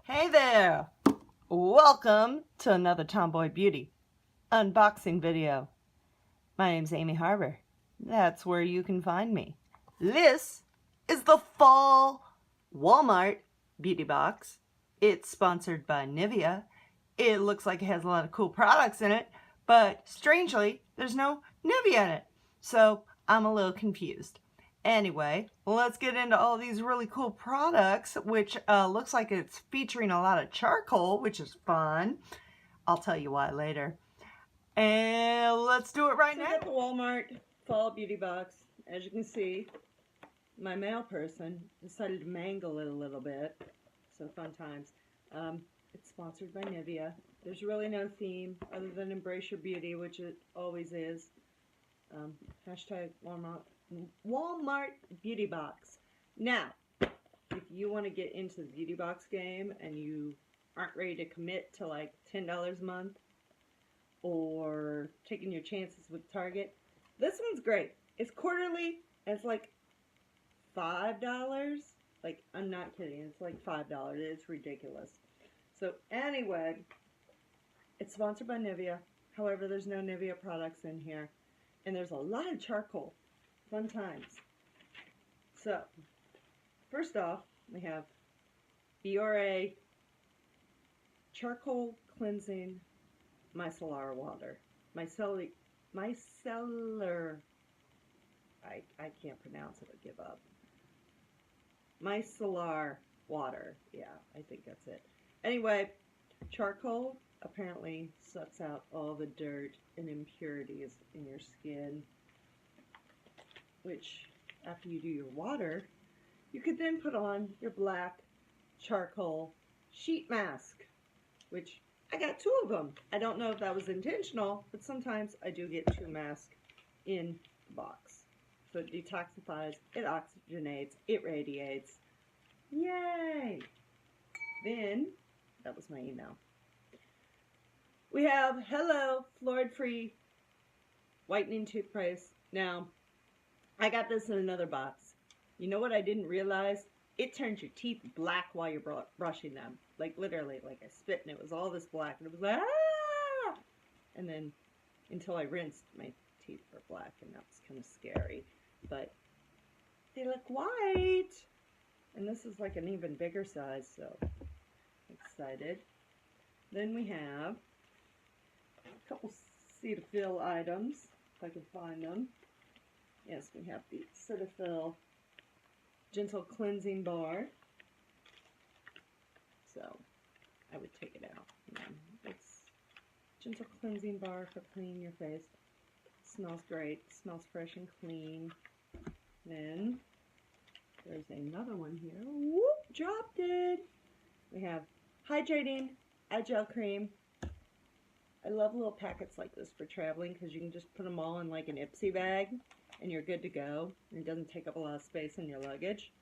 Hey there! Welcome to another Tomboy Beauty unboxing video. My name's Amy Harber. That's where you can find me. This is the fall Walmart beauty box. It's sponsored by Nivea. It looks like it has a lot of cool products in it, but strangely, there's no Nivea in it. So I'm a little confused. Anyway, let's get into all these really cool products, which looks like it's featuring a lot of charcoal, which is fun. I'll tell you why later. And let's do it right now. I got the Walmart fall beauty box. As you can see, my male person decided to mangle it a little bit. So fun times. It's sponsored by Nivea. There's really no theme other than embrace your beauty, which it always is. Hashtag Walmart beauty box. Now, if you want to get into the beauty box game and you aren't ready to commit to like $10 a month or taking your chances with Target, this one's great. It's quarterly. It's like $5. Like, I'm not kidding. It's like $5. It's ridiculous. So anyway, it's sponsored by Nivea. However, there's no Nivea products in here. And there's a lot of charcoal. Fun times. So, first off, we have Biore Charcoal Cleansing Micellar Water. Micellar. I can't pronounce it. I give up. Micellar water. Yeah, I think that's it. Anyway, charcoal apparently sucks out all the dirt and impurities in your skin, which after you do your water, you could then put on your black charcoal sheet mask, which I got 2 of them. I don't know if that was intentional, but sometimes I do get 2 masks in the box. So it detoxifies, it oxygenates, it radiates. Yay! Then, that was my email. We have Hello Fluoride-Free Whitening Toothpaste. Now, I got this in another box. You know what I didn't realize? It turns your teeth black while you're brushing them. Like literally, like I spit and it was all this black and it was like, ah! And then until I rinsed, my teeth were black and that was kind of scary. But they look white. And this is like an even bigger size, so excited. Then we have a couple Cetaphil items, if I can find them. Yes, we have the Cetaphil Gentle Cleansing Bar. So, I would take it out. It's Gentle Cleansing Bar for cleaning your face. Smells great. Smells fresh and clean. Then, there's another one here. Whoop! Dropped it! We have Hydrating Agile Cream. I love little packets like this for traveling because you can just put them all in like an Ipsy bag and you're good to go. And it doesn't take up a lot of space in your luggage.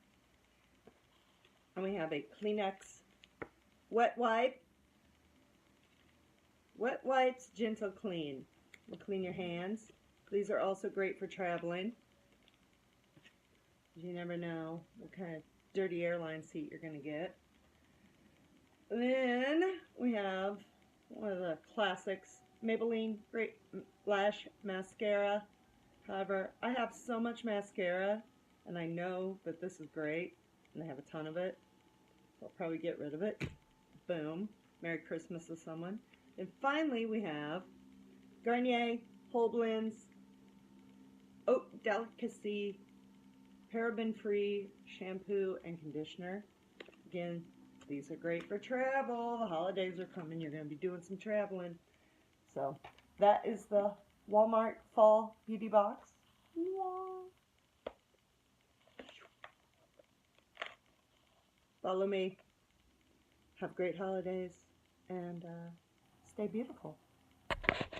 And we have a Kleenex wet wipe. Wet wipes gentle clean. Will clean your hands. These are also great for traveling. You never know what kind of dirty airline seat you're going to get. Then we have one of the classics, Maybelline Great Lash Mascara. However, I have so much mascara, and I know that this is great, and I have a ton of it, so I'll probably get rid of it. Boom. Merry Christmas to someone. And finally, we have Garnier Whole Blends Haute Delicacy Paraben-Free Shampoo and Conditioner. Again, these are great for travel. The holidays are coming. You're going to be doing some traveling. So, that is the Walmart Fall Beauty Box. Follow me. Have great holidays. And stay beautiful.